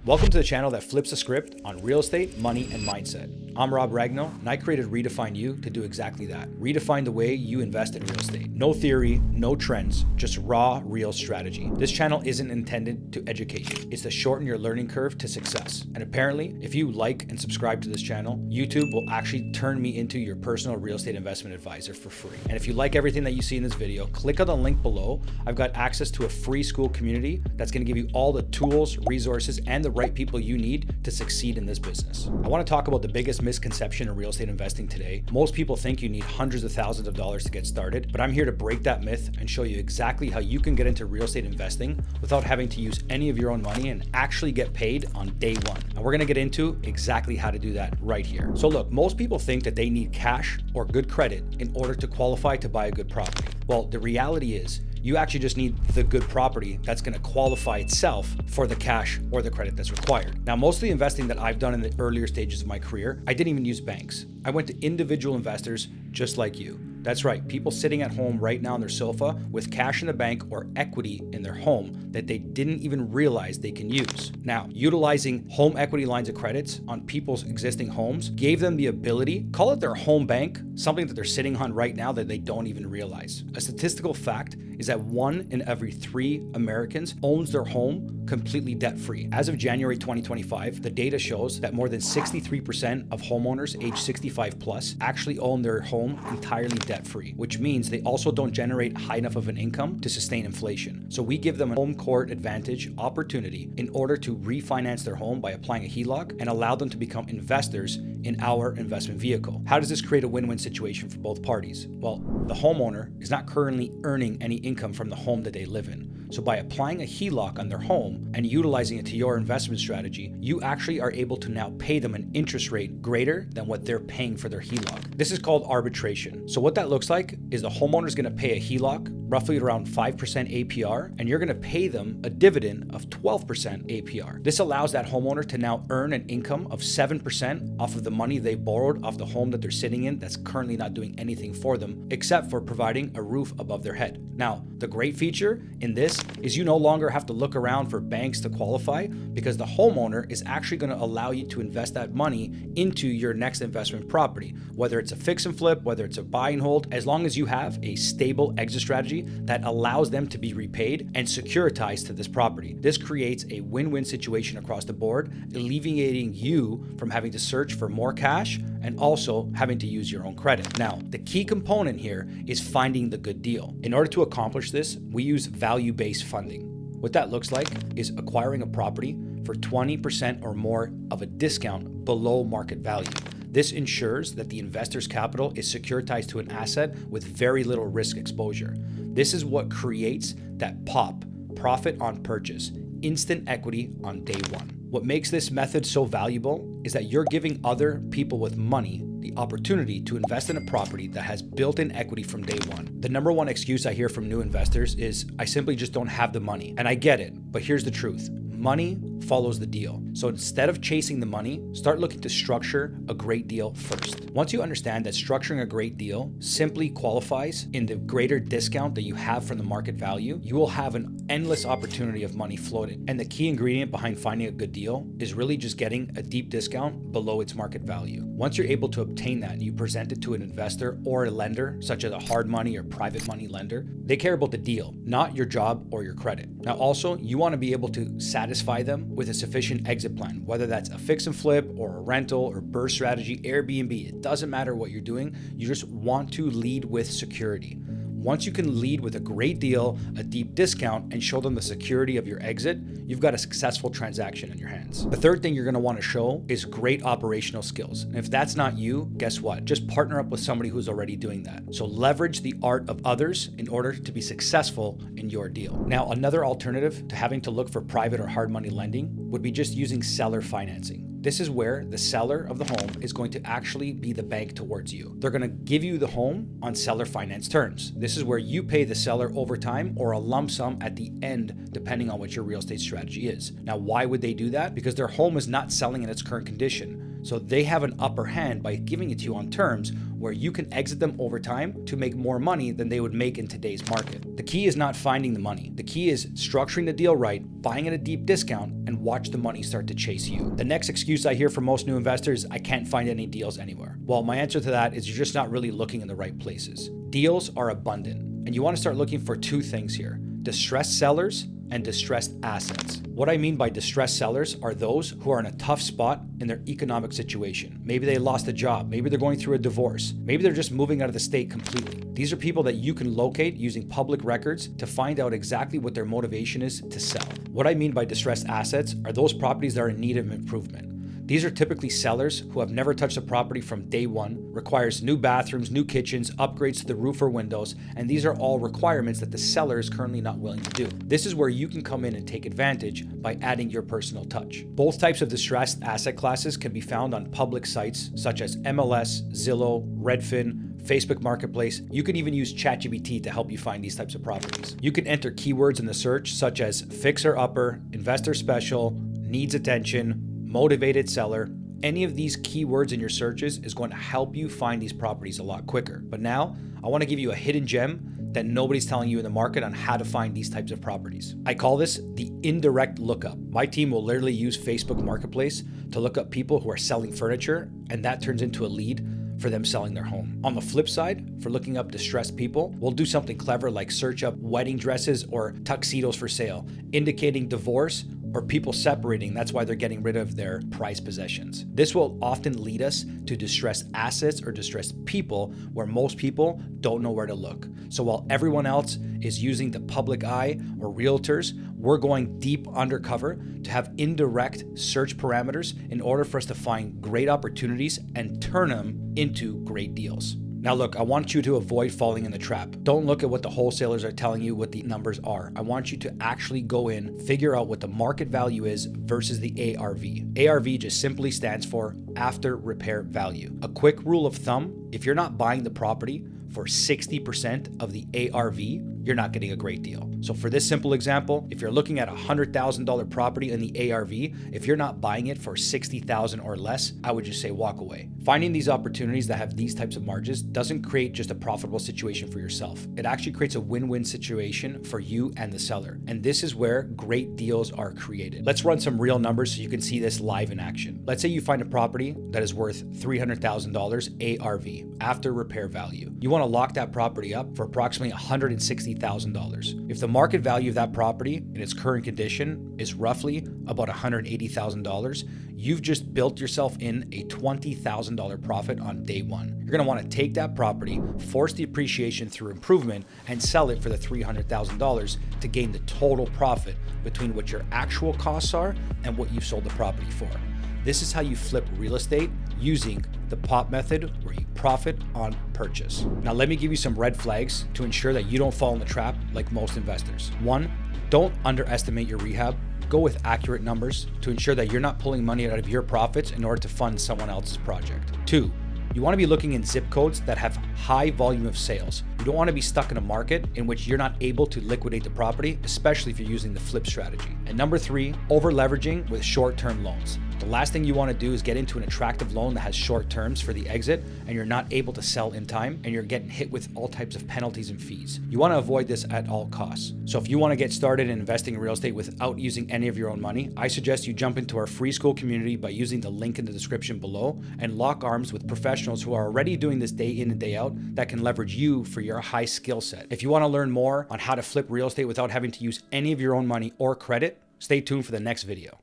Welcome to the channel that flips the script on real estate, money, and mindset. I'm Rob Ragno, and I created Redefine You to do exactly that. Redefine the way you invest in real estate. No theory, no trends, just raw, real strategy. This channel isn't intended to educate you. It's to shorten your learning curve to success. And apparently, if you like and subscribe to this channel, YouTube will actually turn me into your personal real estate investment advisor for free. And if you like everything that you see in this video, click on the link below. I've got access to a free school community that's going to give you all the tools, resources, and the right people you need to succeed in this business. I want to talk about the biggest misconception in real estate investing today. Most people think you need hundreds of thousands of dollars to get started, but I'm here to break that myth and show you exactly how you can get into real estate investing without having to use any of your own money and actually get paid on day one. And we're going to get into exactly how to do that right here. So look, most people think that they need cash or good credit in order to qualify to buy a good property. Well, the reality is you actually just need the good property that's going to qualify itself for the cash or the credit that's required. Now, most of the investing that I've done in the earlier stages of my career, I didn't even use banks. I went to individual investors just like you. That's right, people sitting at home right now on their sofa with cash in the bank or equity in their home that they didn't even realize they can use. Now, utilizing home equity lines of credits on people's existing homes gave them the ability, call it their home bank, something that they're sitting on right now that they don't even realize. A statistical fact is that 1 in every 3 Americans owns their home completely debt-free. As of January 2025, the data shows that more than 63% of homeowners age 65 plus actually own their home entirely debt-free, which means they also don't generate high enough of an income to sustain inflation. So we give them a home court advantage opportunity in order to refinance their home by applying a HELOC and allow them to become investors in our investment vehicle. How does this create a win-win situation for both parties? Well, the homeowner is not currently earning any income from the home that they live in. So by applying a HELOC on their home and utilizing it to your investment strategy, you actually are able to now pay them an interest rate greater than what they're paying for their HELOC. This is called arbitration. So what that looks like is the homeowner is going to pay a HELOC roughly around 5% APR, and you're going to pay them a dividend of 12% APR. This allows that homeowner to now earn an income of 7% off of the money they borrowed off the home that they're sitting in that's currently not doing anything for them except for providing a roof above their head. Now, the great feature in this is you no longer have to look around for banks to qualify because the homeowner is actually going to allow you to invest that money into your next investment property, whether it's a fix and flip, whether it's a buy and hold, as long as you have a stable exit strategy that allows them to be repaid and securitized to this property. This creates a win-win situation across the board, alleviating you from having to search for more cash and also having to use your own credit. Now, the key component here is finding the good deal. In order to accomplish this, we use value-based funding. What that looks like is acquiring a property for 20% or more of a discount below market value. This ensures that the investor's capital is securitized to an asset with very little risk exposure. This is what creates that profit on purchase, instant equity on day one. What makes this method so valuable is that you're giving other people with money the opportunity to invest in a property that has built-in equity from day one. The number one excuse I hear from new investors is, I simply just don't have the money. And I get it, but here's the truth. Money follows the deal. So instead of chasing the money, start looking to structure a great deal first. Once you understand that structuring a great deal simply qualifies in the greater discount that you have from the market value, you will have an endless opportunity of money floating. And the key ingredient behind finding a good deal is really just getting a deep discount below its market value. Once you're able to obtain that and you present it to an investor or a lender, such as a hard money or private money lender, they care about the deal, not your job or your credit. Now also, you want to be able to satisfy them with a sufficient exit plan, whether that's a fix and flip or a rental or burst strategy, Airbnb, it doesn't matter what you're doing. You just want to lead with security. Once you can lead with a great deal, a deep discount, and show them the security of your exit, you've got a successful transaction in your hands. The third thing you're going to want to show is great operational skills. And if that's not you, guess what? Just partner up with somebody who's already doing that. So leverage the art of others in order to be successful in your deal. Now, another alternative to having to look for private or hard money lending would be just using seller financing. This is where the seller of the home is going to actually be the bank towards you. They're going to give you the home on seller finance terms. This is where you pay the seller over time or a lump sum at the end, depending on what your real estate strategy is. Now, why would they do that? Because their home is not selling in its current condition. So they have an upper hand by giving it to you on terms where you can exit them over time to make more money than they would make in today's market. The key is not finding the money. The key is structuring the deal right, buying at a deep discount, and watch the money start to chase you. The next excuse I hear from most new investors, I can't find any deals anywhere. Well, my answer to that is you're just not really looking in the right places. Deals are abundant, and you want to start looking for two things here: distressed sellers and distressed assets. What I mean by distressed sellers are those who are in a tough spot in their economic situation. Maybe they lost a job, maybe they're going through a divorce, maybe they're just moving out of the state completely. These are people that you can locate using public records to find out exactly what their motivation is to sell. What I mean by distressed assets are those properties that are in need of improvement. These are typically sellers who have never touched a property from day one, requires new bathrooms, new kitchens, upgrades to the roof or windows, and these are all requirements that the seller is currently not willing to do. This is where you can come in and take advantage by adding your personal touch. Both types of distressed asset classes can be found on public sites such as MLS, Zillow, Redfin, Facebook Marketplace. You can even use ChatGPT to help you find these types of properties. You can enter keywords in the search such as fixer-upper, investor special, needs attention, motivated seller. Any of these keywords in your searches is going to help you find these properties a lot quicker. But now I want to give you a hidden gem that nobody's telling you in the market on how to find these types of properties. I call this the indirect lookup. My team will literally use Facebook Marketplace to look up people who are selling furniture, and that turns into a lead for them selling their home. On the flip side, for looking up distressed people, we'll do something clever like search up wedding dresses or tuxedos for sale, indicating divorce or people separating. That's why they're getting rid of their prized possessions. This will often lead us to distressed assets or distressed people where most people don't know where to look. So while everyone else is using the public eye or realtors, we're going deep undercover to have indirect search parameters in order for us to find great opportunities and turn them into great deals. Now look, I want you to avoid falling in the trap. Don't look at what the wholesalers are telling you what the numbers are. I want you to actually go in, figure out what the market value is versus the ARV. ARV just simply stands for after repair value. A quick rule of thumb, if you're not buying the property for 60% of the ARV, you're not getting a great deal. So for this simple example, if you're looking at a $100,000 property in the ARV, if you're not buying it for $60,000 or less, I would just say walk away. Finding these opportunities that have these types of margins doesn't create just a profitable situation for yourself. It actually creates a win-win situation for you and the seller. And this is where great deals are created. Let's run some real numbers so you can see this live in action. Let's say you find a property that is worth $300,000 ARV, after repair value. You want to lock that property up for approximately $160,000. If the market value of that property in its current condition is roughly about $180,000, you've just built yourself in a $20,000 profit on day one. You're going to want to take that property, force the appreciation through improvement, and sell it for the $300,000 to gain the total profit between what your actual costs are and what you've sold the property for. This is how you flip real estate using the POP method, where you profit on purchase. Now, let me give you some red flags to ensure that you don't fall in the trap like most investors. 1, don't underestimate your rehab. Go with accurate numbers to ensure that you're not pulling money out of your profits in order to fund someone else's project. 2, you want to be looking in zip codes that have high volume of sales. You don't want to be stuck in a market in which you're not able to liquidate the property, especially if you're using the flip strategy. And number 3, over leveraging with short-term loans. The last thing you want to do is get into an attractive loan that has short terms for the exit and you're not able to sell in time and you're getting hit with all types of penalties and fees. You want to avoid this at all costs. So if you want to get started in investing in real estate without using any of your own money, I suggest you jump into our free school community by using the link in the description below and lock arms with professionals who are already doing this day in and day out that can leverage you for your high skill set. If you want to learn more on how to flip real estate without having to use any of your own money or credit, stay tuned for the next video.